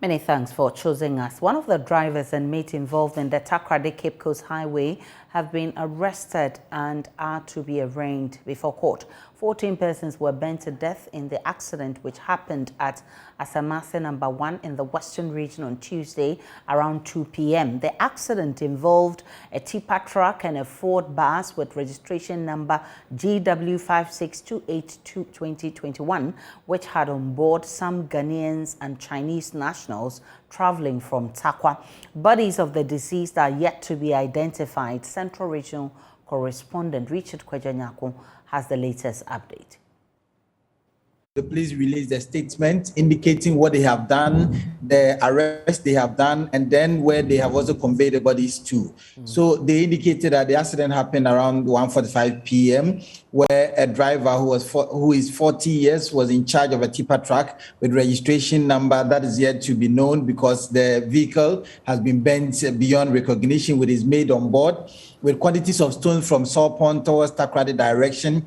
Many thanks for choosing us. One of the drivers and mate involved in the Takoradi Cape Coast Highway have been arrested and are to be arraigned before court. 14 persons were burnt to death in the accident which happened at Asamase number 1 in the Western region on Tuesday around 2 p.m. The accident involved a tipper truck and a Ford bus with registration number GW56282-2021, which had on board some Ghanaians and Chinese nationals traveling from Takwa. Bodies of the deceased are yet to be identified. Central Regional Correspondent Richard Kwejanyako has the latest update. The police released a statement indicating what they have done, the arrest they have done, and then where they have also conveyed the bodies to. So they indicated that the accident happened around 1:45 p.m., where a driver who is 40 years was in charge of a tipper truck with registration number that is yet to be known because the vehicle has been bent beyond recognition with his mate on board, with quantities of stones from Saw Pond towards Takoradi direction.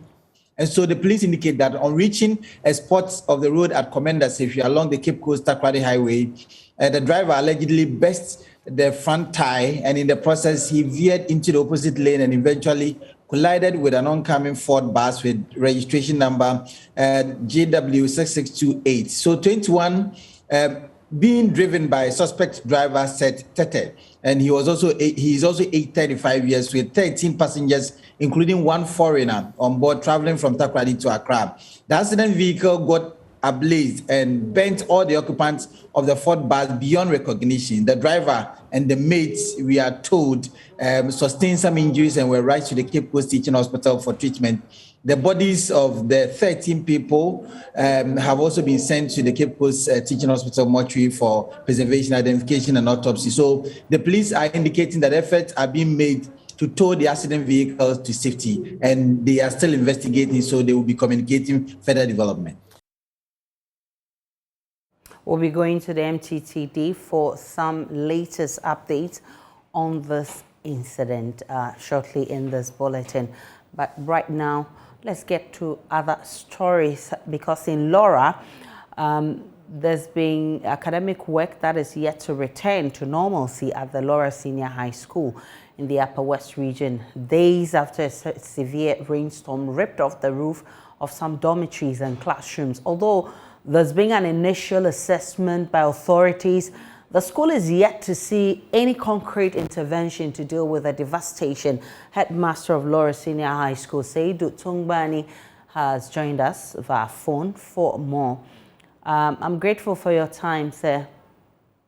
And so the police indicate that on reaching a spot of the road at Commander Sefia along the Cape Coast Takoradi Highway, the driver allegedly burst the front tire, and in the process, he veered into the opposite lane and eventually collided with an oncoming Ford bus with registration number JW6628. So 21 being driven by a suspect driver said Tete, and he is also 35 years with 13 passengers, including one foreigner on board traveling from Takoradi to Accra. The accident vehicle got ablaze and bent all the occupants of the Ford bus beyond recognition. The driver and the mates, we are told, sustained some injuries and were rushed to the Cape Coast Teaching Hospital for treatment. The bodies of the 13 people have also been sent to the Cape Coast Teaching Hospital mortuary for preservation, identification, and autopsy. So the police are indicating that efforts are being made to tow the accident vehicles to safety, and they are still investigating, so they will be communicating further development. We'll be going to the MTTD for some latest updates on this incident shortly in this bulletin. But right now, let's get to other stories, because in Laura, there's been academic work that is yet to return to normalcy at the Laura Senior High School in the Upper West region, days after a severe rainstorm ripped off the roof of some dormitories and classrooms. Although there's been an initial assessment by authorities, the school is yet to see any concrete intervention to deal with the devastation. Headmaster of Laura Senior High School, Seidu Tungbani, has joined us via phone for more. I'm grateful for your time, sir.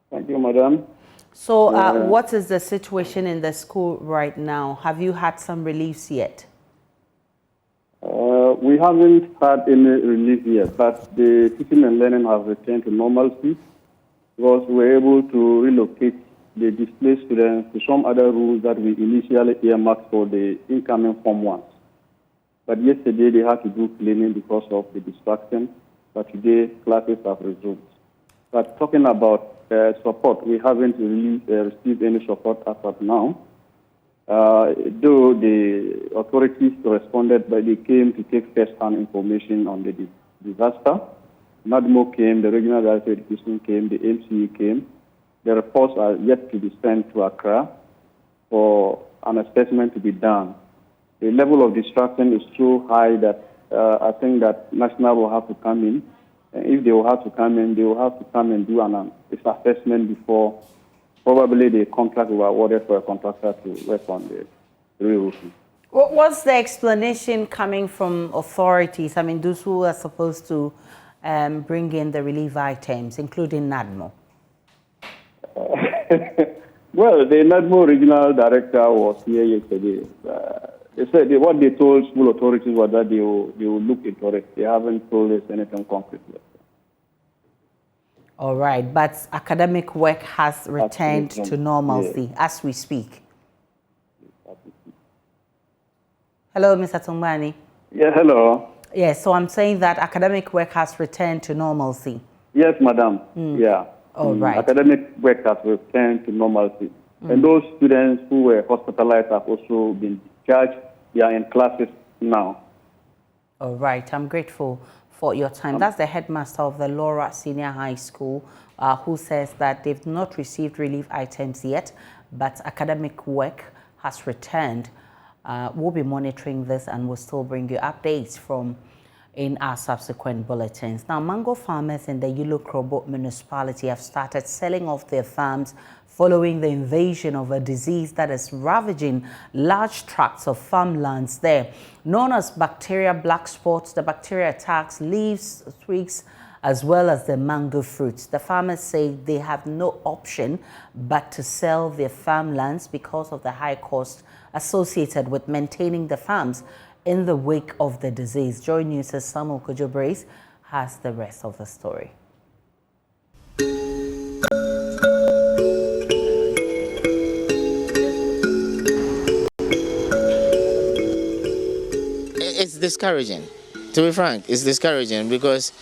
Thank you, madam. So what is the situation in the school right now? Have you had some reliefs yet? We haven't had any relief yet, but the teaching and learning have returned to normalcy because we were able to relocate the displaced students to some other rooms that we initially earmarked for the incoming Form 1s. But yesterday they had to do cleaning because of the distraction, but today classes have resumed. But talking about support, we haven't really received any support as of now. Though the authorities responded, but they came to take first-hand information on the disaster. NADMO came, the Regional Director of Education came, the MCE came. The reports are yet to be sent to Accra for an assessment to be done. The level of distraction is so high that I think that National will have to come in. And if they will have to come in, they will have to come and do an assessment before probably the contract will be awarded for a contractor to work on the re-roofing. What's the explanation coming from authorities? I mean, those who are supposed to bring in the relief items, including NADMO? Well, the NADMO regional director was here yesterday. They said what they told school authorities was that they will look into it. They haven't told us anything concrete yet. All right, but academic work has returned to normalcy as we speak. Hello, Mr. Tungbani. Yeah, hello. Yes, so I'm saying that academic work has returned to normalcy. Yes, madam. Yeah. All right. Academic work has returned to normalcy. And those students who were hospitalized have also been discharged. They are in classes now. All right, I'm grateful for your time. That's the headmaster of the Laura Senior High School, who says that they've not received relief items yet, but academic work has returned. We'll be monitoring this and we'll still bring you updates from in our subsequent bulletins. Now, mango farmers in the Yilo-Krobo municipality have started selling off their farms following the invasion of a disease that is ravaging large tracts of farmlands there. Known as bacteria black spots, the bacteria attacks leaves, twigs, as well as the mango fruits. The farmers say they have no option but to sell their farmlands because of the high cost associated with maintaining the farms in the wake of the disease. JoyNews' Samuel Kojo has the rest of the story. It's discouraging. To be frank, it's discouraging because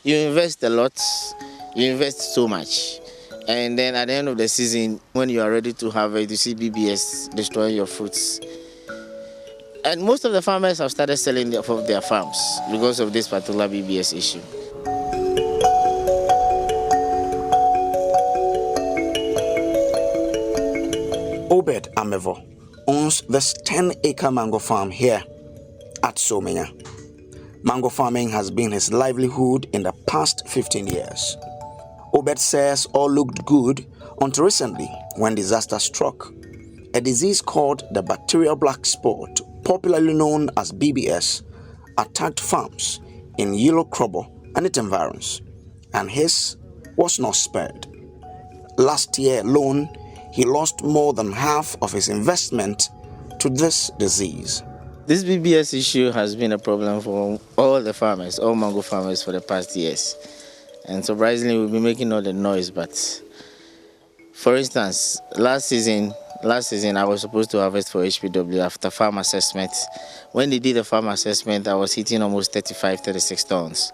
you invest a lot, you invest so much, and then at the end of the season, when you are ready to harvest, you see BBS destroying your fruits. And most of the farmers have started selling their farms because of this particular BBS issue. Obed Amevo owns this 10-acre mango farm here at Somenya. Mango farming has been his livelihood in the past 15 years. Obed says all looked good until recently when disaster struck. A disease called the bacterial black spot, popularly known as BBS, attacked farms in Yilo-Krobo and its environs, and his was not spared. Last year alone, he lost more than half of his investment to this disease. This BBS issue has been a problem for all the farmers, all mango farmers for the past years. And surprisingly, we've been making all the noise, but for instance, last season I was supposed to harvest for HPW after farm assessment. When they did the farm assessment, I was hitting almost 36 tons.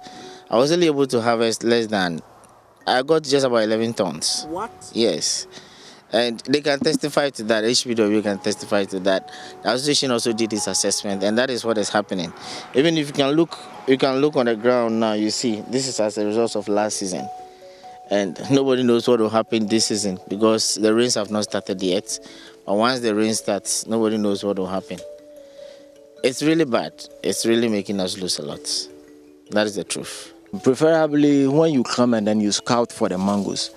I was only able to harvest I got just about 11 tons. What? Yes. And they can testify to that, HPW can testify to that. The association also did this assessment, and that is what is happening. Even if you can look on the ground now, you see, this is as a result of last season. And nobody knows what will happen this season because the rains have not started yet. But once the rain starts, nobody knows what will happen. It's really bad. It's really making us lose a lot. That is the truth. Preferably when you come and then you scout for the mangoes.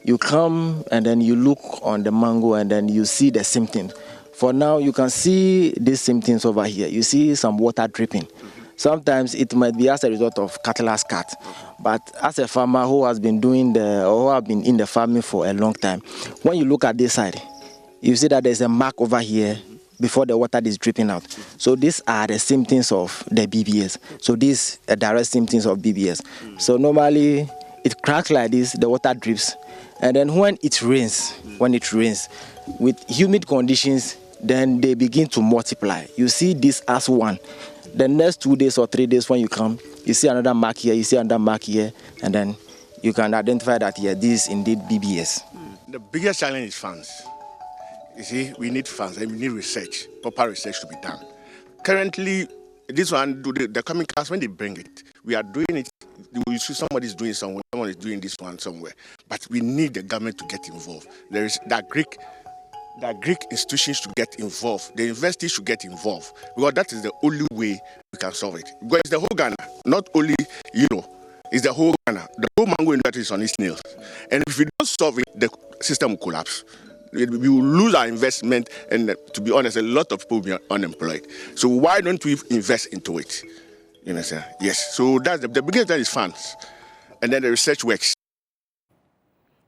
You come and then you look on the mango and then you see the symptoms. For now, you can see these symptoms over here. You see some water dripping. Sometimes it might be as a result of cattle's cat. But as a farmer who has been who have been in the farming for a long time, when you look at this side, you see that there's a mark over here before the water is dripping out. So these are the symptoms of the BBS. So these are direct symptoms of BBS. So normally it cracks like this, the water drips. And then when it rains, with humid conditions, then they begin to multiply. You see this as one. The next 2 days or 3 days when you come, you see another mark here, you see another mark here, and then you can identify that, yeah, this is indeed BBS. The biggest challenge is funds. You see, we need funds and we need research, proper research to be done. Currently, this one, the coming class, when they bring it, we are doing it. You see somebody's doing somewhere, someone is doing this one somewhere. But we need the government to get involved. There is that Greek institutions to get involved. The universities should get involved because that is the only way we can solve it. Because it's the whole Ghana, not only it's the whole Ghana. The whole mango industry is on its nails. And if we don't solve it, the system will collapse. We will lose our investment, and to be honest, a lot of people will be unemployed. So why don't we invest into it? You understand? Yes. So that's the biggest thing is funds, and then the research works.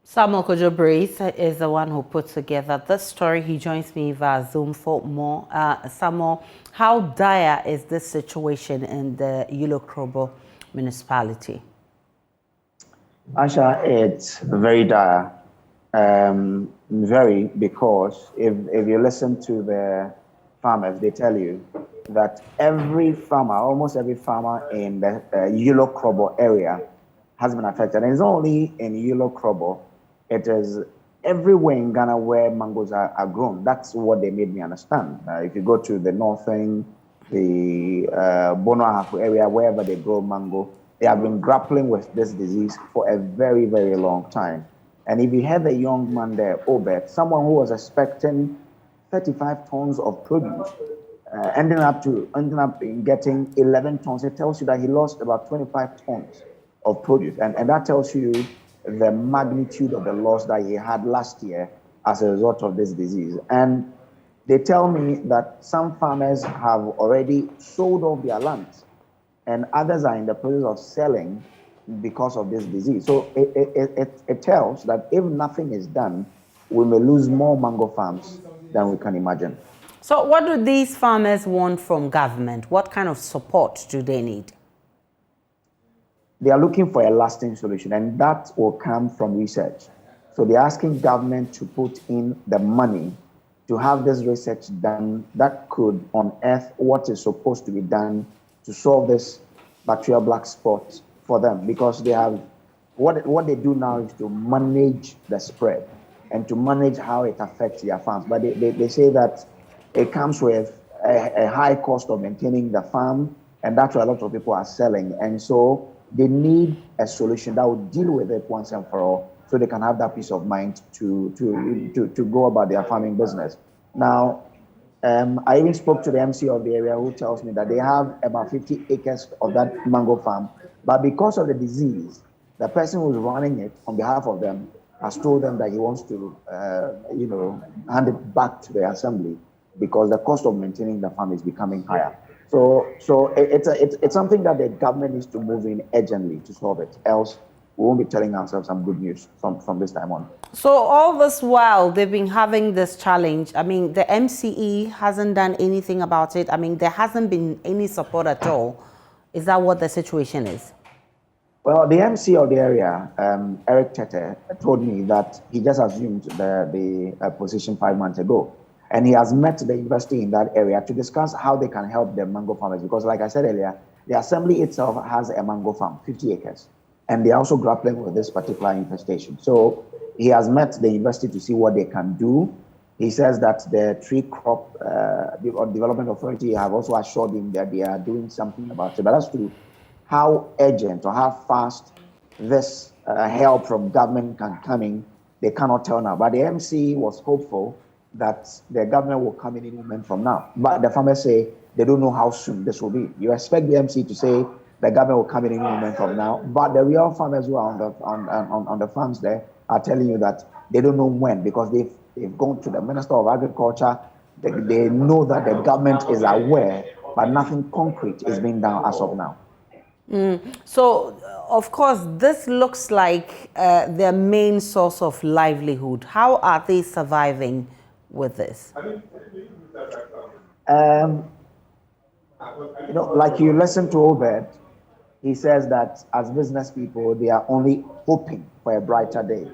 Samuel Kojo is the one who put together this story. He joins me via Zoom for more. Samuel, how dire is this situation in the Yilo-Krobo municipality? Asha, it's very dire. Very, because if you listen to the farmers, they tell you that almost every farmer in the Yilo-Krobo area has been affected. And it's not only in Yilo-Krobo, it is everywhere in Ghana where mangoes are grown. That's what they made me understand. If you go to the northern, the Bono Ahafu area, wherever they grow mango, They have been grappling with this disease for a very, very long time. And if you had the young man there, Obed, someone who was expecting 35 tons of produce, ending up in getting 11 tons, it tells you that he lost about 25 tons of produce. And that tells you the magnitude of the loss that he had last year as a result of this disease. And they tell me that some farmers have already sold off their lands and others are in the process of selling because of this disease. So it tells that if nothing is done, we may lose more mango farms than we can imagine. So what do these farmers want from government? What kind of support do they need? They are looking for a lasting solution, and that will come from research. So they're asking government to put in the money to have this research done that could unearth what is supposed to be done to solve this bacterial black spot for them, because they have what they do now is to manage the spread and to manage how it affects their farms. But they say that it comes with a high cost of maintaining the farm, and that's why a lot of people are selling. And so they need a solution that will deal with it once and for all, so they can have that peace of mind to go about their farming business. Now, I even spoke to the MC of the area, who tells me that they have about 50 acres of that mango farm, but because of the disease, the person who's running it on behalf of them has told them that he wants to, hand it back to the assembly because the cost of maintaining the farm is becoming higher. So it's something that the government needs to move in urgently to solve it. Else, we won't be telling ourselves some good news from this time on. So all this while they've been having this challenge, I mean, the MCE hasn't done anything about it. I mean, there hasn't been any support at all. Is that what the situation is? Well, the MC of the area, Eric Tete, told me that he just assumed the position 5 months ago. And he has met the university in that area to discuss how they can help the mango farmers. Because like I said earlier, the assembly itself has a mango farm, 50 acres. And they're also grappling with this particular infestation. So he has met the university to see what they can do. He says that the tree crop development authority have also assured him that they are doing something about it. But as to how urgent or how fast this help from government can come in, they cannot tell now. But the MC was hopeful that the government will come in any moment from now. But the farmers say they don't know how soon this will be. You expect the MC to say the government will come in any moment from now, but the real farmers who are on the farms there are telling you that they don't know when, because they've gone to the Minister of Agriculture. They know that the government is aware, but nothing concrete is being done as of now. So, of course, this looks like their main source of livelihood. How are they surviving with this? Like you listen to Obed, he says that as business people, they are only hoping for a brighter day.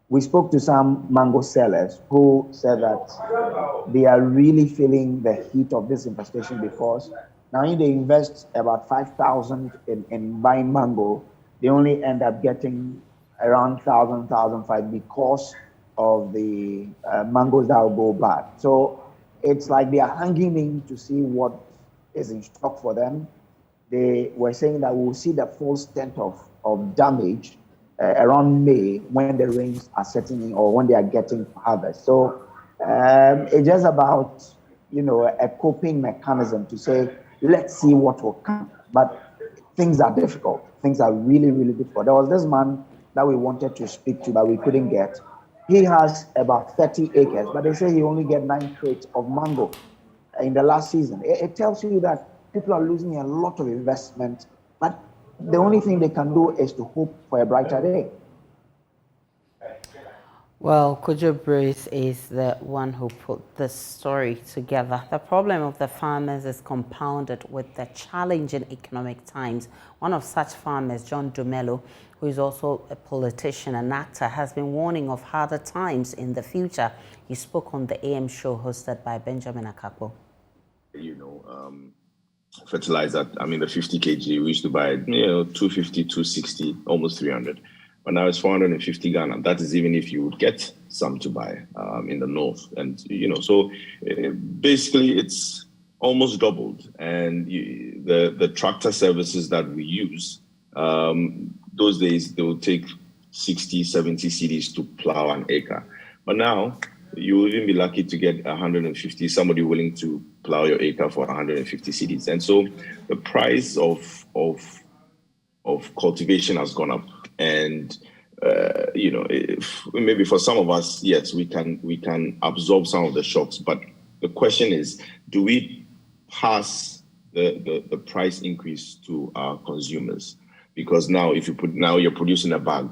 We spoke to some mango sellers who said that they are really feeling the heat of this infestation, because now if they invest about 5,000 in buying mango, they only end up getting around 1,000, 1,500 because of the mangoes that will go bad. So it's like they are hanging in to see what is in stock for them. They were saying that we'll see the full extent of damage around May, when the rains are setting in or when they are getting harvest. So it's just about, a coping mechanism to say, let's see what will come. But things are difficult. Things are really, really difficult. There was this man that we wanted to speak to, but we couldn't get. He has about 30 acres, but they say he only get 9 crates of mango in the last season. It tells you that people are losing a lot of investment, but the only thing they can do is to hope for a brighter day. Well, Kojo Brace is the one who put this story together. The problem of the farmers is compounded with the challenging economic times. One of such farmers, John Dumelo, who is also a politician and actor, has been warning of harder times in the future. He spoke on the AM show hosted by Benjamin Akakpo. Fertilizer, the 50 kg, we used to buy, 250, 260, almost 300. But now it's 450 Ghana. That is even if you would get some to buy in the north. And, so basically it's almost doubled. And the tractor services that we use Those days, they would take 60, 70 cedis to plow an acre. But now, you will even be lucky to get 150, somebody willing to plow your acre for 150 cedis. And so the price of cultivation has gone up. And maybe for some of us, yes, we can absorb some of the shocks. But the question is, do we pass the price increase to our consumers? Because now, now you're producing a bag.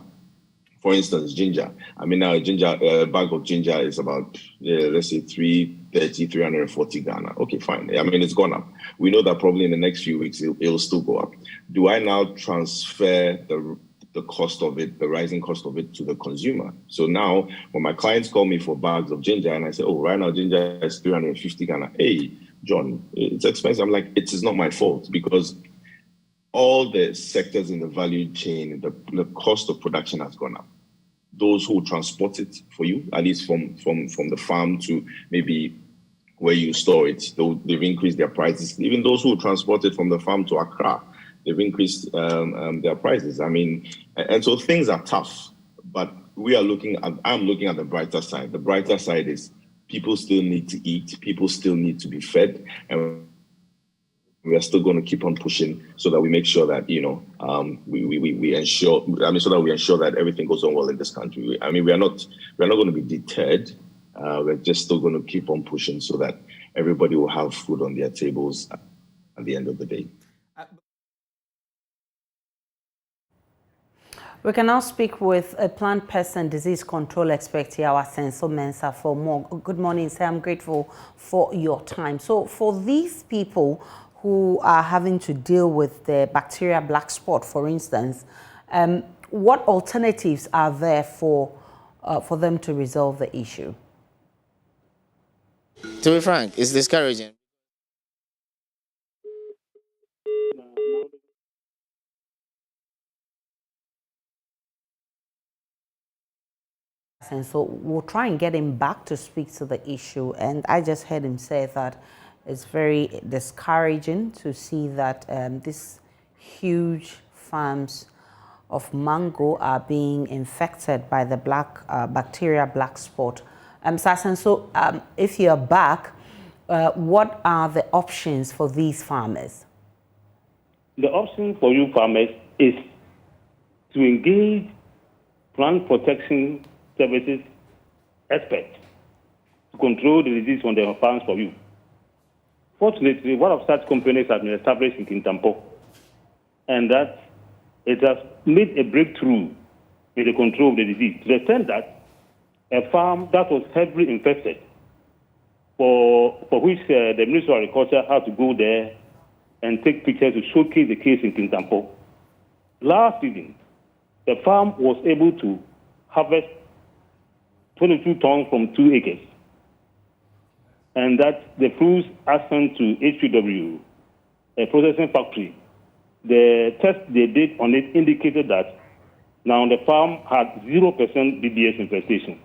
For instance, ginger. I mean, now a bag of ginger is about, let's say 330, 340 Ghana. Okay, fine. I mean, it's gone up. We know that probably in the next few weeks, it'll still go up. Do I now transfer the cost of it, the rising cost of it, to the consumer? So now, when my clients call me for bags of ginger and I say, oh, right now ginger is 350 Ghana. Hey, John, it's expensive. I'm like, it is not my fault, because all the sectors in the value chain, the cost of production has gone up. Those who transport it for you, at least from the farm to maybe where you store it, they've increased their prices. Even those who transport it from the farm to Accra, they've increased their prices. I mean, and so things are tough, but I'm looking at the brighter side. The brighter side is people still need to eat, people still need to be fed, and we are still going to keep on pushing so that we make sure that, we ensure, so that we ensure that everything goes on well in this country. I mean, we're not going to be deterred. We're just still going to keep on pushing so that everybody will have food on their tables at the end of the day. We can now speak with a plant pest and disease control expert here, our Senso Mensah, for more. Good morning, sir. I'm grateful for your time. So for these people who are having to deal with the bacteria black spot, for instance, what alternatives are there for them to resolve the issue? To be frank, it's discouraging. And so we'll try and get him back to speak to the issue. And I just heard him say that it's very discouraging to see that these huge farms of mango are being infected by the bacteria black spot. So if you're back, what are the options for these farmers? The option for you farmers is to engage plant protection services experts to control the disease on their farms for you. Fortunately, one of such companies has been established in Kintampo, and that it has made a breakthrough in the control of the disease, to the extent that a farm that was heavily infested, for which the Ministry of Agriculture had to go there and take pictures to showcase the case in Kintampo. Last season, the farm was able to harvest 22 tons from 2 acres. And that the fruits are sent to HPW, a processing factory. The test they did on it indicated that now the farm had 0% BBS infestation.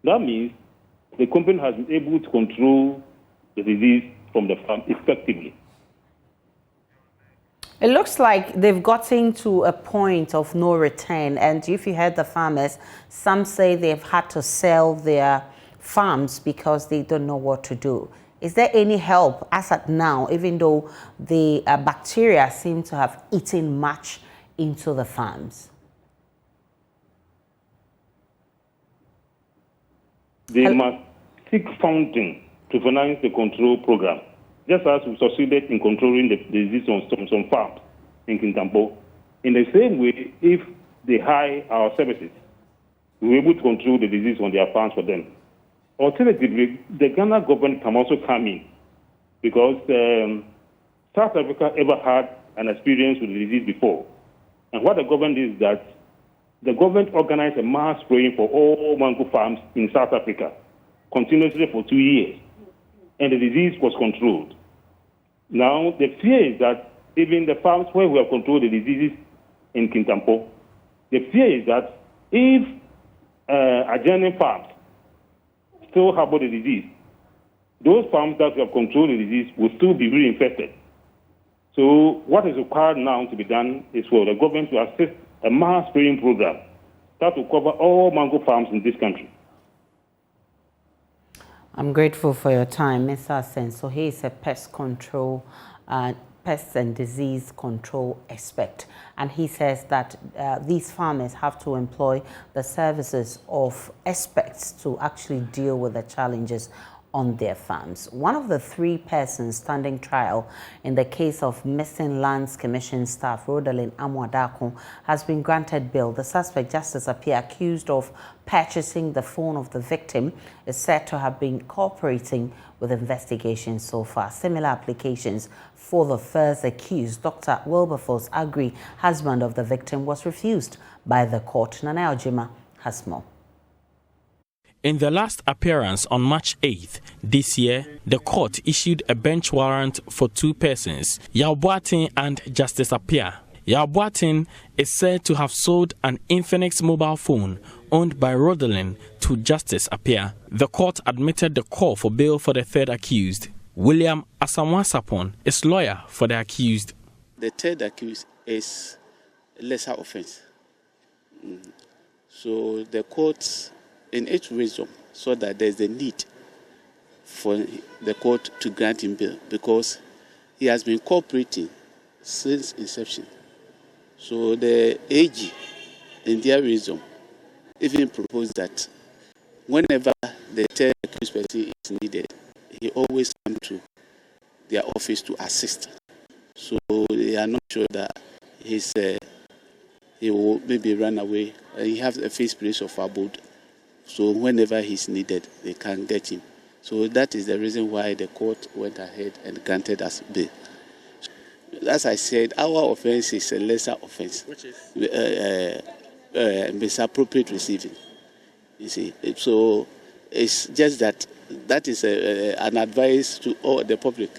That means the company has been able to control the disease from the farm effectively. It looks like they've gotten to a point of no return. And if you heard the farmers, some say they've had to sell their farms because they don't know what to do. Is there any help as at now, even though the bacteria seem to have eaten much into the farms? They must seek funding to finance the control program, just as we succeeded in controlling the disease on some farms in Kintampo. In the same way, if they hire our services, we're able to control the disease on their farms for them. Alternatively, the Ghana government can also come in, because South Africa ever had an experience with the disease before. And what the government is that the government organized a mass spraying for all mango farms in South Africa continuously for 2 years, and the disease was controlled. Now, the fear is that even the farms where we have controlled the diseases in Kintampo, the fear is that if adjoining farms still harbor the disease, those farms that we have controlled the disease will still be reinfected. So what is required now to be done is for the government to assist a mass spraying program that will cover all mango farms in this country. I'm grateful for your time, Mr. Asen. So he is a pest and disease control expert. And he says that these farmers have to employ the services of experts to actually deal with the challenges on their farms. One of the 3 persons standing trial in the case of missing Lands Commission staff Rodelin Amwadako has been granted bail. The suspect, Justice Appiah, accused of purchasing the phone of the victim, is said to have been cooperating with investigations so far. Similar applications for the first accused, Dr. Wilberforce Agri, husband of the victim, was refused by the court. Nana Ojima has more. In the last appearance on March 8th this year, the court issued a bench warrant for 2 persons, Yaw Boateng and Justice Appiah. Yaw Boateng is said to have sold an Infinix mobile phone owned by Rodelin to Justice Appiah. The court admitted the call for bail for the third accused. William Asamoah-Sarpong is lawyer for the accused. The third accused is a lesser offense. So the court, in its wisdom, saw that there's a need for the court to grant him bail because he has been cooperating since inception. So the AG, in their wisdom, even proposed that whenever the third accused person is needed, he always comes to their office to assist. So they are not sure that he will maybe run away. He has a fixed place of abode. So whenever he's needed, they can get him. So that is the reason why the court went ahead and granted us bail. As I said, our offense is a lesser offense, which is misappropriate receiving. You see, so it's just that is an advice to all the public.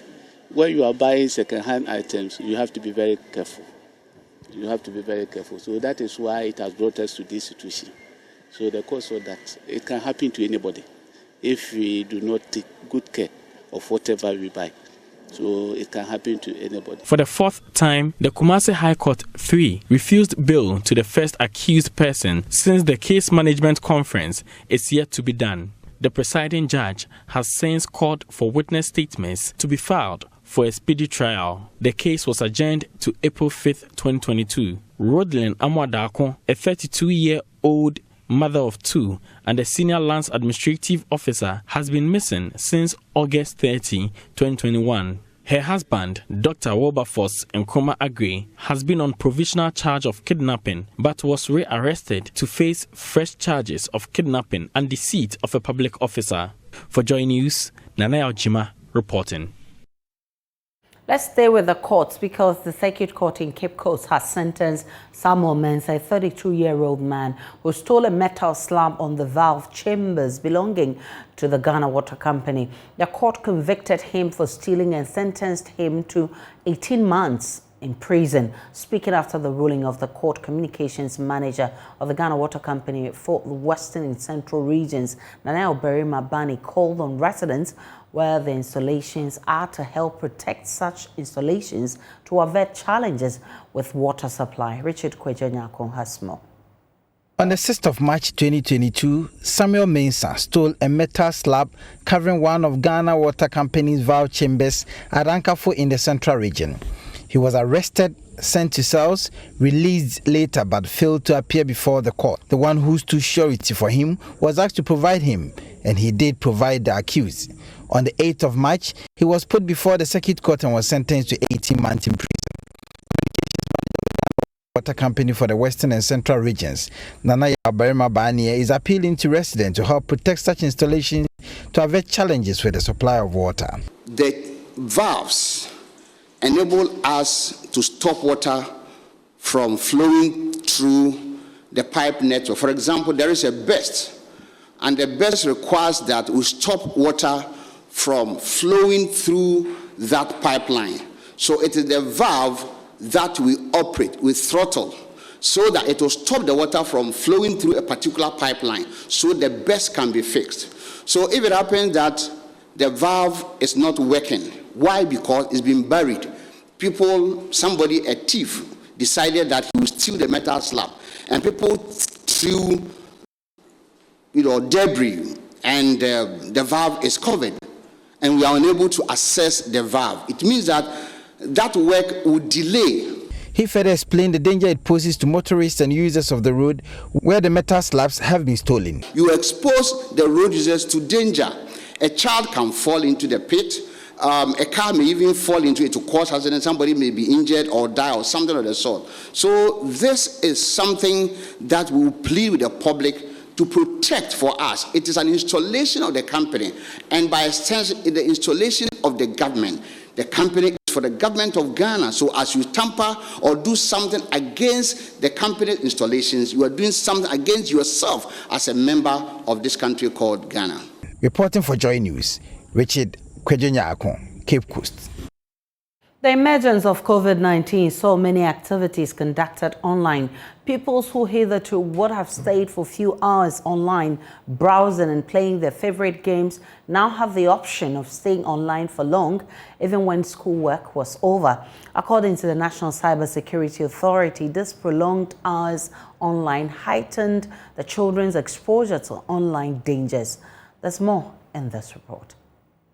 When you are buying second-hand items, you have to be very careful. You have to be very careful. So that is why it has brought us to this situation. So the court saw that it can happen to anybody if we do not take good care of whatever we buy. So it can happen to anybody. For the 4th time, the Kumasi High Court 3 refused bail to the first accused person since the case management conference is yet to be done. The presiding judge has since called for witness statements to be filed for a speedy trial. The case was adjourned to April 5th, 2022. Rodelin Amwadako, a 32-year-old mother of 2 and a senior lands administrative officer, has been missing since August 30, 2021. Her husband, Dr. Wilberforce Agri, has been on provisional charge of kidnapping but was rearrested to face fresh charges of kidnapping and deceit of a public officer. For JoyNews, Nana Ojima reporting. Let's stay with the courts because the Circuit Court in Cape Coast has sentenced Samuel Mensah, a 32-year-old man who stole a metal slab on the valve chambers belonging to the Ghana Water Company. The court convicted him for stealing and sentenced him to 18 months in prison. Speaking after the ruling of the court, communications manager of the Ghana Water Company for the Western and Central regions, Nana Oberima Bani, called on residents where the installations are to help protect such installations to avert challenges with water supply. Richard Kwejanyako has more. On the 6th of March 2022, Samuel Mensah stole a metal slab covering one of Ghana Water Company's valve chambers at Ankafo in the Central region. He was arrested, sent to cells, released later but failed to appear before the court. The one who stood surety for him was asked to provide him, and he did provide the accused. On the 8th of March, he was put before the Circuit Court and was sentenced to 18 months in prison. Communications manager of the Water Company for the Western and Central regions, Nana Oberima Bani, is appealing to residents to help protect such installations to avert challenges with the supply of water. The valves enable us to stop water from flowing through the pipe network. For example, there is a burst, and the burst requires that we stop water from flowing through that pipeline. So it is the valve that we operate with throttle so that it will stop the water from flowing through a particular pipeline so the burst can be fixed. So if it happens that the valve is not working, why? Because it's been buried somebody, a thief, decided that he would steal the metal slab, and people threw, debris, and the valve is covered, and we are unable to access the valve. It means that work would delay. He further explained the danger it poses to motorists and users of the road where the metal slabs have been stolen. You expose the road users to danger. A child can fall into the pit. A car may even fall into it to cause accident. Somebody may be injured or die or something of the sort. So this is something that we will plead with the public to protect for us. It is an installation of the company, and by extension, the installation of the government. The company is for the government of Ghana. So as you tamper or do something against the company's installations, you are doing something against yourself as a member of this country called Ghana. Reporting for Joy News, Richard Kwejonya-Akon, Cape Coast. The emergence of COVID-19 saw many activities conducted online. Pupils who hitherto would have stayed for a few hours online, browsing and playing their favorite games, now have the option of staying online for long, even when schoolwork was over. According to the National Cybersecurity Authority, this prolonged hours online heightened the children's exposure to online dangers. There's more in this report.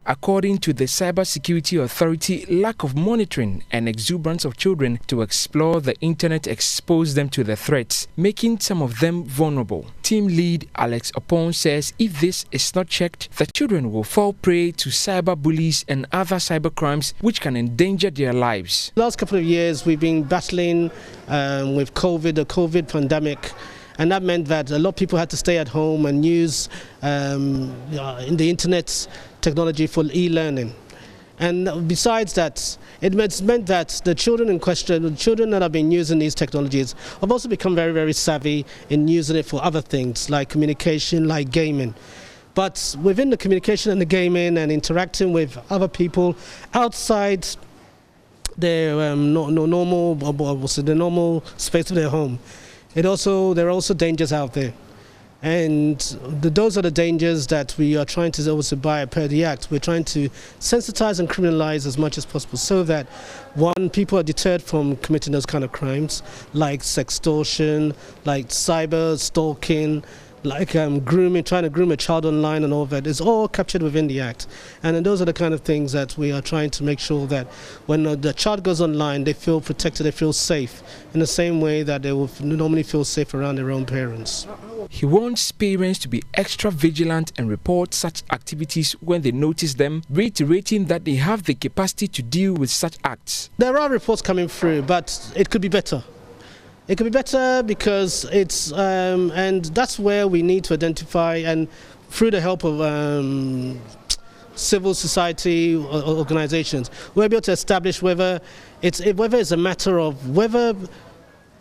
According to the Cybersecurity Authority, lack of monitoring and exuberance of children to explore the internet exposed them to the threats, making some of them vulnerable. Team lead Alex Opon says if this is not checked, the children will fall prey to cyber bullies and other cyber crimes which can endanger their lives. The last couple of years we've been battling with the COVID pandemic. And that meant that a lot of people had to stay at home and use in the internet technology for e-learning. And besides that, it meant that the children in question, the children that have been using these technologies, have also become very, very savvy in using it for other things like communication, like gaming. But within the communication and the gaming and interacting with other people outside their normal space of their home, there are also dangers out there. And those are the dangers that we are trying to also buy per the Act. We're trying to sensitize and criminalize as much as possible so that, one, people are deterred from committing those kind of crimes, like sextortion, like cyber stalking, like grooming, trying to groom a child online and all of that. It's all captured within the Act. And then those are the kind of things that we are trying to make sure that when the child goes online, they feel protected, they feel safe, in the same way that they will normally feel safe around their own parents. He wants parents to be extra vigilant and report such activities when they notice them, reiterating that they have the capacity to deal with such acts. There are reports coming through, but it could be better. It could be better because it's, and that's where we need to identify, and through the help of civil society organizations, we'll be able to establish whether it's a matter of whether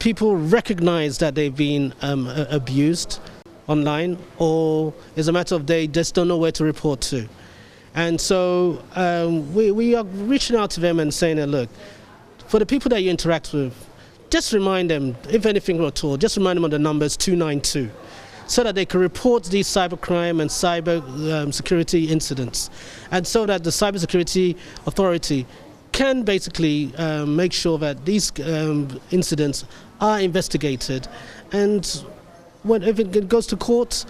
people recognize that they've been abused online, or it's a matter of they just don't know where to report to. And so we are reaching out to them and saying, look, for the people that you interact with, just remind them, if anything at all, just remind them of the numbers 292, so that they can report these cybercrime and cyber security incidents, and so that the Cybersecurity Authority can basically make sure that these incidents are investigated, and if it goes to court,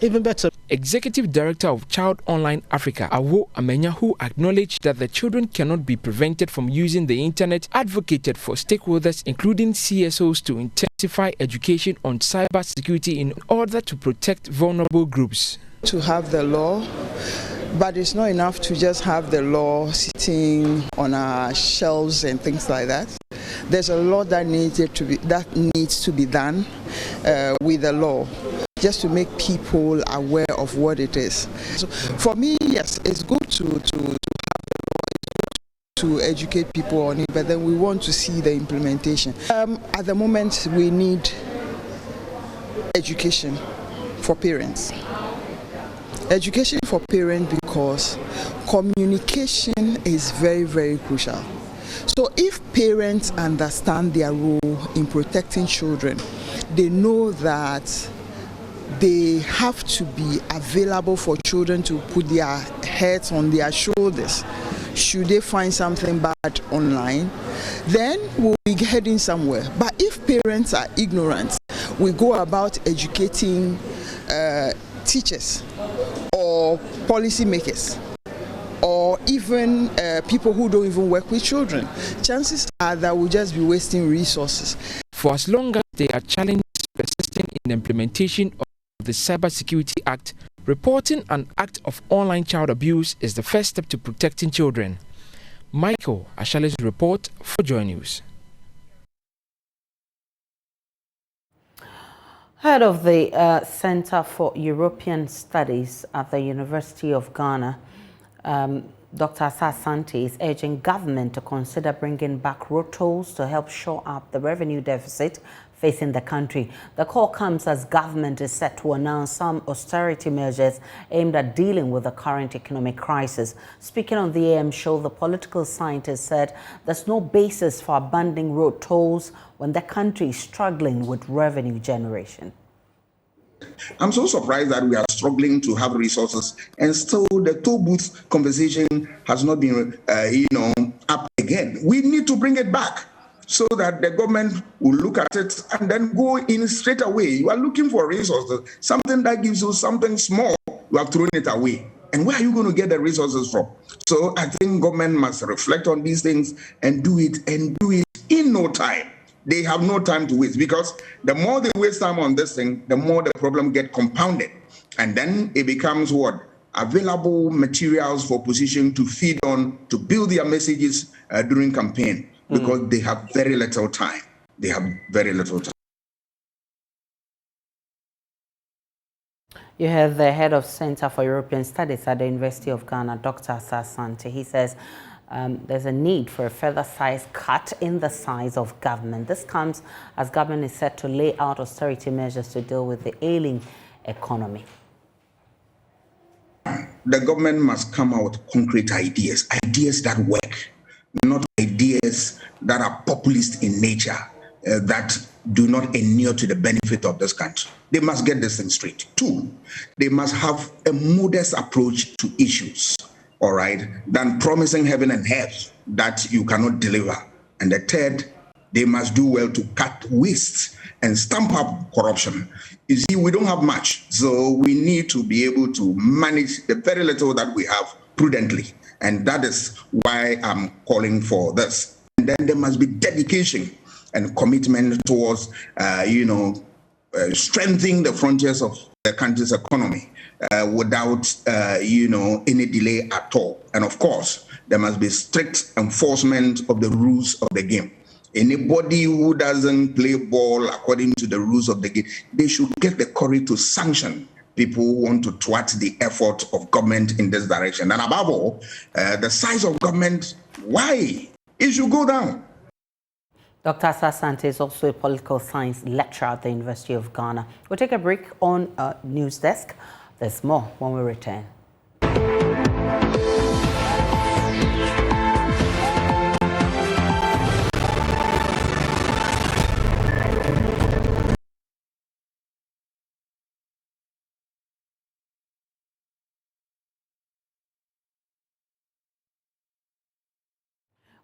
even better. Executive Director of Child Online Africa, Awo Amenya, who acknowledged that the children cannot be prevented from using the internet, advocated for stakeholders, including CSOs, to intensify education on cyber security in order to protect vulnerable groups. To have the law, but it's not enough to just have the law sitting on our shelves and things like that. There's a lot that needs to be done with the law, just to make people aware of what it is. So for me, yes, it's good to educate people on it, but then we want to see the implementation. At the moment, we need education for parents. Education for parents, because communication is very, very crucial. So if parents understand their role in protecting children, they know that they have to be available for children to put their heads on their shoulders should they find something bad online, then we'll be heading somewhere. But if parents are ignorant, we go about educating teachers or policymakers or even people who don't even work with children. Chances are that we'll just be wasting resources. For as long as there are challenges persisting in the implementation of the Cybersecurity Act, reporting an act of online child abuse is the first step to protecting children. Michael Ashale's report for JoyNews. Head of the Center for European Studies at the University of Ghana, Dr. Asante, is urging government to consider bringing back road tolls to help shore up the revenue deficit facing the country. The call comes as government is set to announce some austerity measures aimed at dealing with the current economic crisis. Speaking on the AM show, the political scientist said there's no basis for abandoning road tolls when the country is struggling with revenue generation. I'm so surprised that we are struggling to have resources, and still the toll booth conversation has not been, up again. We need to bring it back so that the government will look at it and then go in straight away. You are looking for resources, something that gives you something small, you have thrown it away. And where are you going to get the resources from? So I think government must reflect on these things and do it in no time. They have no time to waste, because the more they waste time on this thing, the more the problem get compounded. And then it becomes what? Available materials for opposition to feed on, to build their messages during campaign, because they have very little time. They have very little time. You have the head of Center for European Studies at the University of Ghana, Dr. Asante. He says there's a need for a further size cut in the size of government. This comes as government is set to lay out austerity measures to deal with the ailing economy. The government must come out with concrete ideas that work, not ideas that are populist in nature, that do not inure to the benefit of this country. They must get this thing straight. 2, they must have a modest approach to issues, all right, than promising heaven and earth that you cannot deliver. And the 3rd, they must do well to cut waste and stamp up corruption. You see, we don't have much, so we need to be able to manage the very little that we have prudently. And that is why I'm calling for this. And then there must be dedication and commitment towards, strengthening the frontiers of the country's economy without, any delay at all. And of course, there must be strict enforcement of the rules of the game. Anybody who doesn't play ball according to the rules of the game, they should get the courage to sanction people who want to thwart the effort of government in this direction. And above all, the size of government, why? It should go down. Dr. Asante is also a political science lecturer at the University of Ghana. We'll take a break on News Desk. There's more when we return.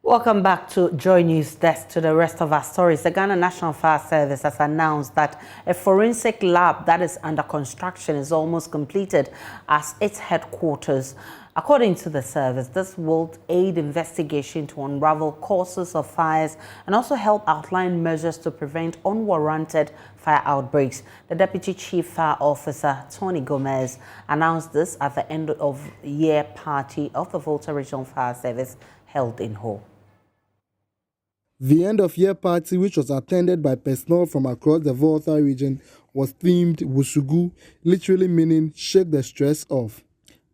Welcome back to JoyNews Desk. To the rest of our stories. The Ghana National Fire Service has announced that a forensic lab that is under construction is almost completed as its headquarters. According to the service, this will aid investigation to unravel causes of fires and also help outline measures to prevent unwarranted fire outbreaks. The Deputy Chief Fire Officer, Tony Gomez, announced this at the end of year party of the Volta Regional Fire Service held in Ho. The end-of-year party, which was attended by personnel from across the Volta region, was themed Wusugu, literally meaning shake the stress off.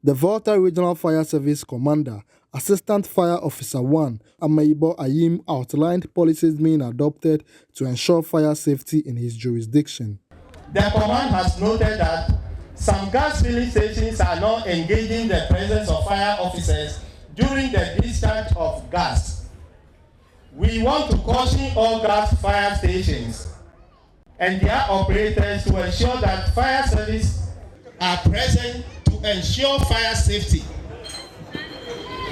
The Volta Regional Fire Service Commander, Assistant Fire Officer 1, Amaibo Ayim, outlined policies being adopted to ensure fire safety in his jurisdiction. The command has noted that some gas filling stations are not engaging the presence of fire officers during the discharge of gas. We want to caution all gas fire stations and their operators to ensure that fire service are present to ensure fire safety.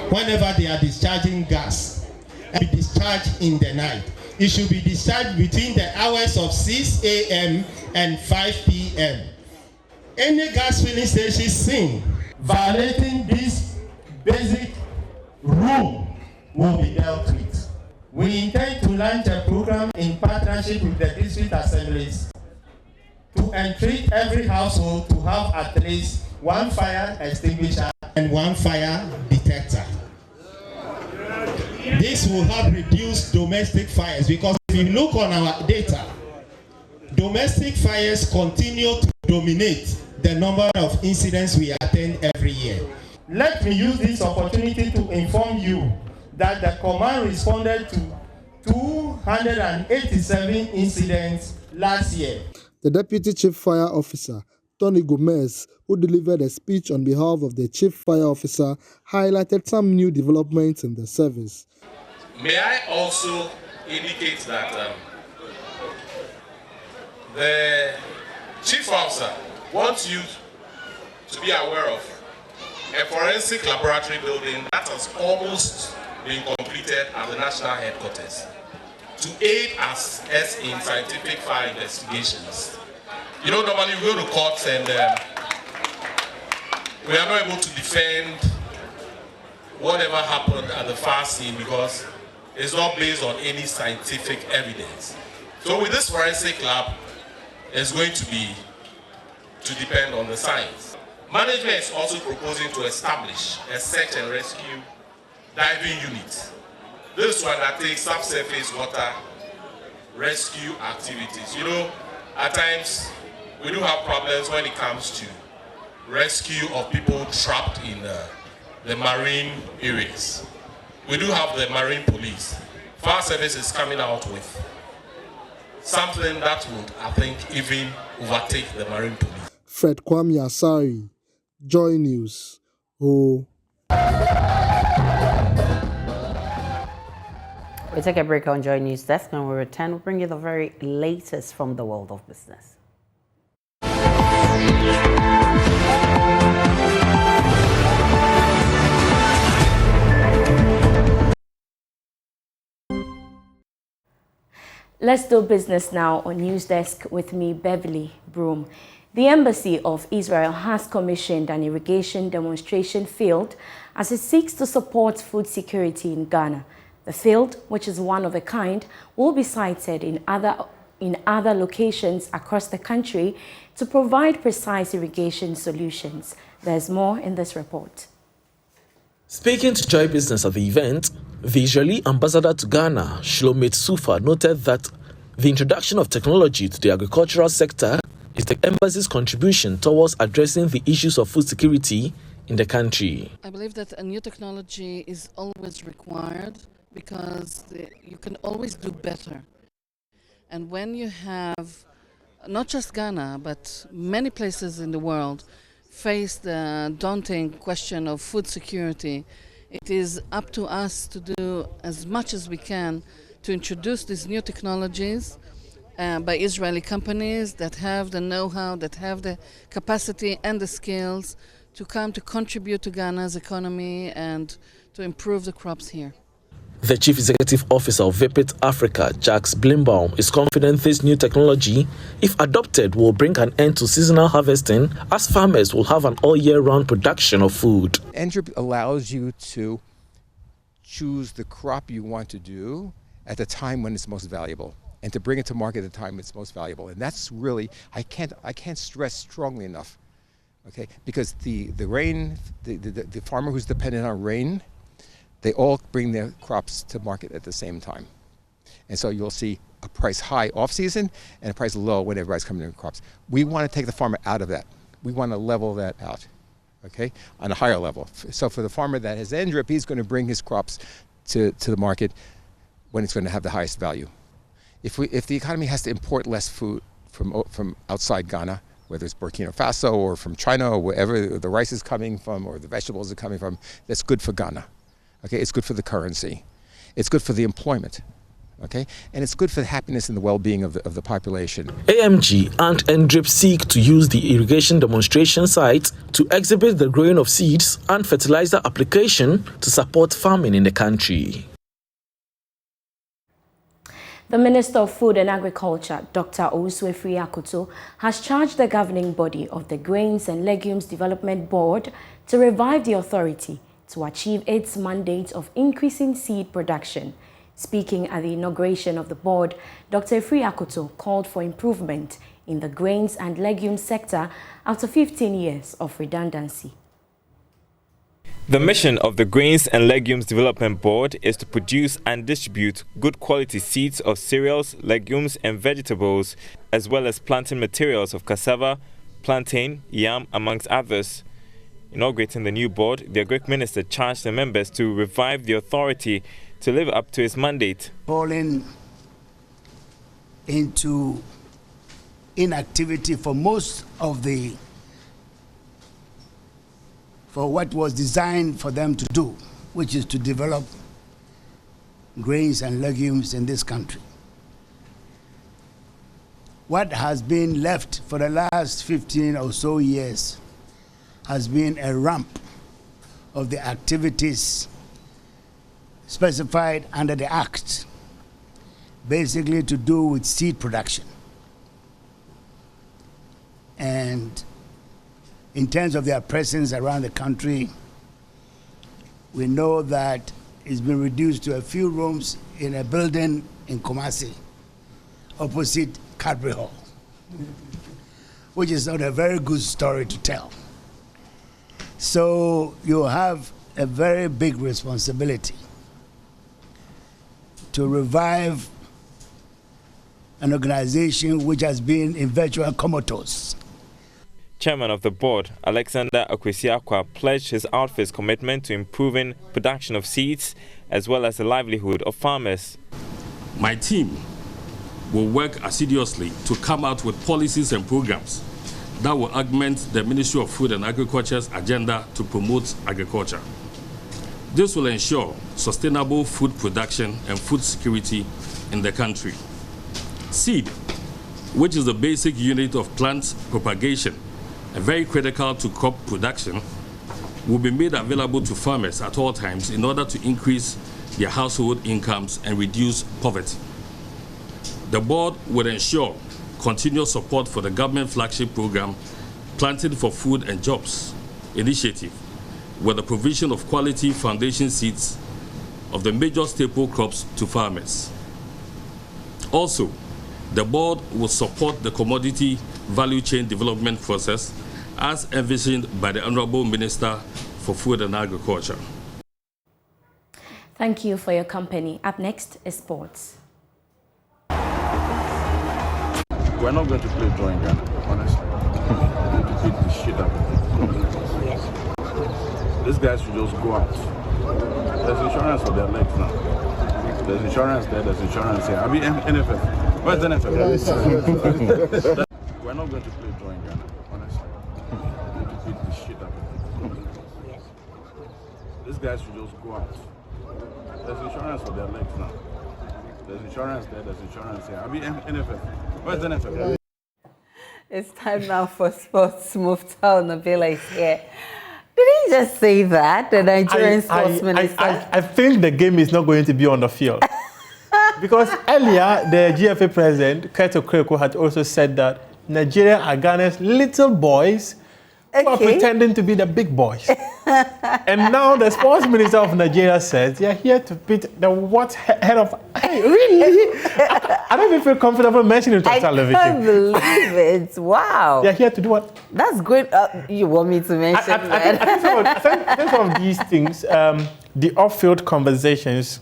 whenever they are discharging gas, and be discharged in the night. It should be discharged between the hours of 6 a.m. and 5 p.m. Any gas filling station seen violating this basic rule will be dealt with. We intend to launch a program in partnership with the district assemblies to entreat every household to have at least one fire extinguisher and one fire detector. This will help reduce domestic fires, because if you look on our data, domestic fires continue to dominate the number of incidents we attend every year. Let me use this opportunity to inform you that the command responded to 287 incidents last year. The Deputy Chief Fire Officer, Tony Gomez, who delivered a speech on behalf of the Chief Fire Officer, highlighted some new developments in the service. May I also indicate that the Chief Officer wants you to be aware of a forensic laboratory building that has almost been completed at the national headquarters to aid us in scientific fire investigations. You know, normally we go to courts and we are not able to defend whatever happened at the fire scene because it's not based on any scientific evidence. So with this forensic lab, it's going to depend on the science. Management is also proposing to establish a search and rescue diving unit. This one that takes subsurface water rescue activities. You know, at times we do have problems when it comes to rescue of people trapped in the marine areas. We do have the marine police. Fire service is coming out with something that would, I think, even overtake the marine police. Fred Kwame Asari, Joy News. Oh. We take a break on Joy News Desk. When we return, we'll bring you the very latest from the world of business. Let's do business now on News Desk with me, Beverly Broom. The Embassy of Israel has commissioned an irrigation demonstration field as it seeks to support food security in Ghana. The field, which is one of a kind, will be sited in other locations across the country to provide precise irrigation solutions. There's more in this report. Speaking to Joy Business at the event, the Israeli ambassador to Ghana, Shlomit Sufa, noted that the introduction of technology to the agricultural sector is the embassy's contribution towards addressing the issues of food security in the country. I believe that a new technology is always required because you can always do better. And when you have not just Ghana, but many places in the world face the daunting question of food security, it is up to us to do as much as we can to introduce these new technologies by Israeli companies that have the know-how, that have the capacity and the skills to come to contribute to Ghana's economy and to improve the crops here. The Chief Executive Officer of VIPIT Africa, Jacques Blimbaum, is confident this new technology, if adopted, will bring an end to seasonal harvesting as farmers will have an all-year-round production of food. NDRIP allows you to choose the crop you want to do at the time when it's most valuable and to bring it to market at the time it's most valuable. And that's really, I can't stress strongly enough, okay? Because the rain, the farmer who's dependent on rain, they all bring their crops to market at the same time. And so you'll see a price high off season and a price low when everybody's coming in crops. We want to take the farmer out of that. We want to level that out, okay, on a higher level. So for the farmer that has NDRIP, he's going to bring his crops to the market when it's going to have the highest value. If the economy has to import less food from outside Ghana, whether it's Burkina Faso or from China or wherever the rice is coming from or the vegetables are coming from, that's good for Ghana. Okay, it's good for the currency. It's good for the employment. Okay, and it's good for the happiness and the well-being of the population. AMG and NDRIP seek to use the irrigation demonstration site to exhibit the growing of seeds and fertilizer application to support farming in the country. The Minister of Food and Agriculture, Dr. Owusu Akoto, has charged the governing body of the Grains and Legumes Development Board to revive the authority to achieve its mandate of increasing seed production. Speaking at the inauguration of the board, Dr. Akoto called for improvement in the grains and legumes sector after 15 years of redundancy. The mission of the Grains and Legumes Development Board is to produce and distribute good quality seeds of cereals, legumes and vegetables, as well as planting materials of cassava, plantain, yam, amongst others. Inaugurating the new board, the Agric Minister charged the members to revive the authority to live up to its mandate. Falling into inactivity for what was designed for them to do, which is to develop grains and legumes in this country. What has been left for the last 15 or so years has been a ramp of the activities specified under the Act, basically to do with seed production. And in terms of their presence around the country, we know that it's been reduced to a few rooms in a building in Kumasi, opposite Cadbury Hall, which is not a very good story to tell. So you have a very big responsibility to revive an organization which has been in virtual comatose. Chairman of the board, Alexander Akwesiakwa, pledged his outfit's commitment to improving production of seeds as well as the livelihood of farmers. My team will work assiduously to come out with policies and programs that will augment the Ministry of Food and Agriculture's agenda to promote agriculture. This will ensure sustainable food production and food security in the country. Seed, which is the basic unit of plant propagation and very critical to crop production, will be made available to farmers at all times in order to increase their household incomes and reduce poverty. The board will ensure continuous support for the government flagship program, Planting for Food and Jobs initiative, with the provision of quality foundation seeds of the major staple crops to farmers. Also, the board will support the commodity value chain development process as envisioned by the Honorable Minister for Food and Agriculture. Thank you for your company. Up next is sports. We're not going to play drawing Ghana, honestly. To beat the shit out of them. These guys should just go out. There's insurance for their legs now. There's insurance there, there's insurance here. I mean, NFF. Where's NFF? We're not going to play drawing Ghana, honestly. To beat the shit out of them. These guys should just go out. There's insurance for their legs now. There's insurance there, there's insurance here. I mean, NFF. Where's NFF? It's time now for sports. Muftal Nabila is here. Did he just say that, the Nigerian sports minister? I think the game is not going to be on the field. Because earlier, the GFA president, Keto Kreko, had also said that Nigeria are Ghana's little boys who are pretending to be the big boys. And now the sports minister of Nigeria says they're here to beat the what head of... Hey, really? I don't even feel comfortable mentioning it on television. I can't believe it. Wow. They're here to do what? That's great. You want me to mention that? I think some of these things, the off-field conversations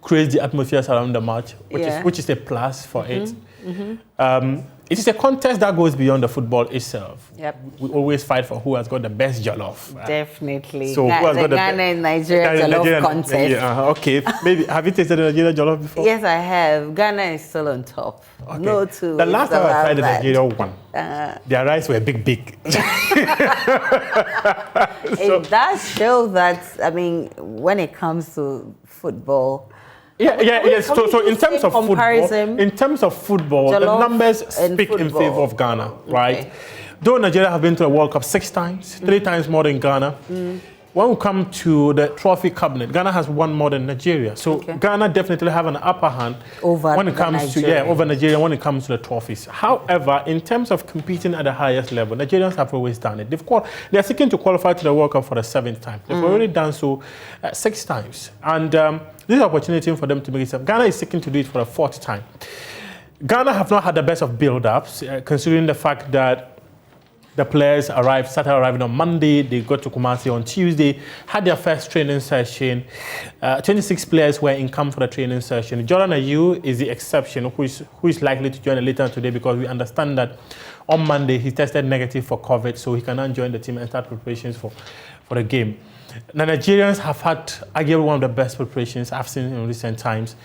create the atmosphere around the match, which is a plus for it. It is a contest that goes beyond the football itself. Yep. We always fight for who has got the best jollof. Definitely. So who has got the Ghana and Nigeria jollof contest. Okay. Maybe have you tasted the Nigeria jollof before? Yes, I have. Ghana is still on top. Okay. No two. The last time I tried the Nigeria one, their rice were big. It does show that, I mean, when it comes to football, Yes. So in terms of football, the numbers speak in favor of Ghana, right? Though Nigeria have been to the World Cup 6 times, 3 times more than Ghana. When we come to the trophy cabinet, Ghana has won more than Nigeria. So Ghana definitely have an upper hand when it comes to over Nigeria when it comes to the trophies. However, in terms of competing at the highest level, Nigerians have always done it. They are seeking to qualify to the World Cup for the 7th time. They've already done so 6 times. And this is an opportunity for them to make it. Ghana is seeking to do it for the 4th time. Ghana have not had the best of build-ups, considering the fact that the players started arriving on Monday. They got to Kumasi on Tuesday, had their first training session. 26 players were in camp for the training session. Jordan Ayew is the exception, who is likely to join later today because we understand that on Monday he tested negative for COVID, so he cannot join the team and start preparations for the game. The Nigerians have had arguably one of the best preparations I've seen in recent times.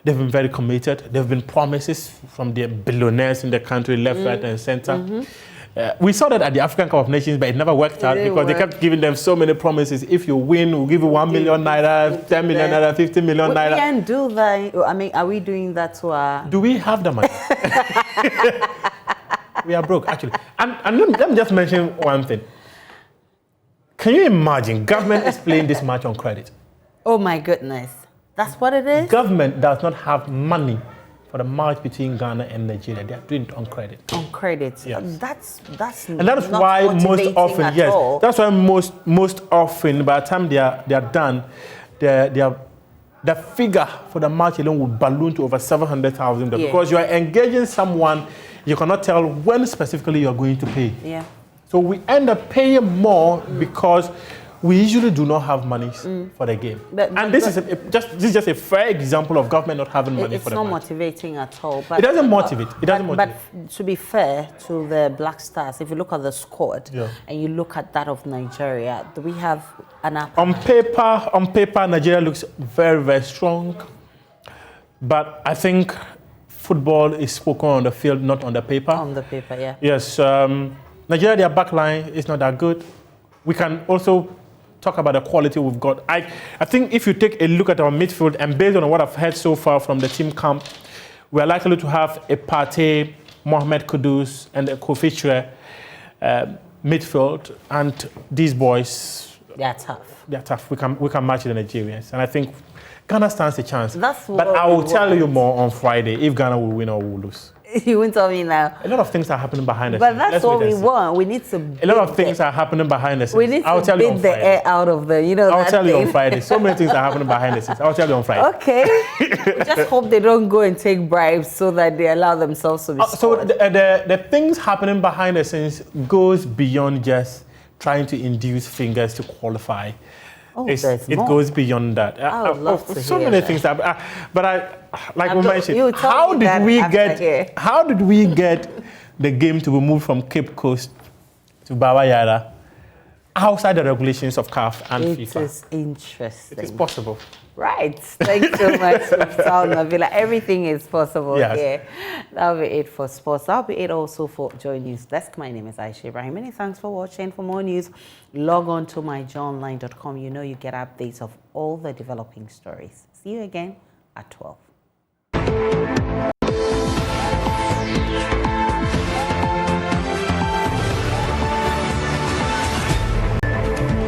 They've been very committed. There have been promises from the billionaires in the country, left, right, and center. We saw that at the African Cup of Nations, but it never worked out because they kept giving them so many promises. If you win, we'll give you 1 million naira, 10 million naira, 50 million naira. We can't do that. I mean, are we doing that to our... Do we have the money? We are broke, actually. And let me just mention one thing. Can you imagine government is playing this match on credit? Oh my goodness. That's what it is? Government does not have money for the match between Ghana and Nigeria. They are doing it on credit. On credit. Yes. That's and that is why most often, that's why most often by the time they are done, the figure for the match alone would balloon to over $700,000 because you are engaging someone you cannot tell when specifically you are going to pay. Yeah. So we end up paying more because we usually do not have money for the game. And this is just a fair example of government not having money for the match. It's not motivating at all. But it doesn't motivate. But to be fair to the Black Stars, if you look at the squad and you look at that of Nigeria, do we have an upper on paper, Nigeria looks very, very strong. But I think football is spoken on the field, not on the paper. On the paper, yeah. Yes. Nigeria, their back line is not that good. We can also talk about the quality we've got. I think if you take a look at our midfield, and based on what I've heard so far from the team camp, we are likely to have a Partey, Mohamed Kudus, and a Kofi midfield. And these boys, they're tough. They're tough. We can match the Nigerians, and I think Ghana stands a chance. But I will tell you more on Friday if Ghana will win or will lose. You won't tell me now. A lot of things are happening behind the scenes. But that's what we want. We need to. A lot of things are happening behind the scenes. We need to beat the air out of the, I'll tell you on Friday. So many things are happening behind the scenes. I'll tell you on Friday. Okay. Just hope they don't go and take bribes so that they allow themselves to be scored. So the things happening behind the scenes goes beyond just trying to induce fingers to qualify. Oh, it goes beyond that. I would love to so hear many that. things like we mentioned, how did we get the game to be moved from Cape Coast to Baba Yara outside the regulations of CAF and FIFA? It is interesting. It is possible. Right. Thanks so much, Mr. Navila. Everything is possible here. That'll be it for sports. That'll be it also for JoyNews Desk. My name is Aisha Ibrahim. Many thanks for watching. For more news, log on to myjoyonline.com. You know you get updates of all the developing stories. See you again at 12.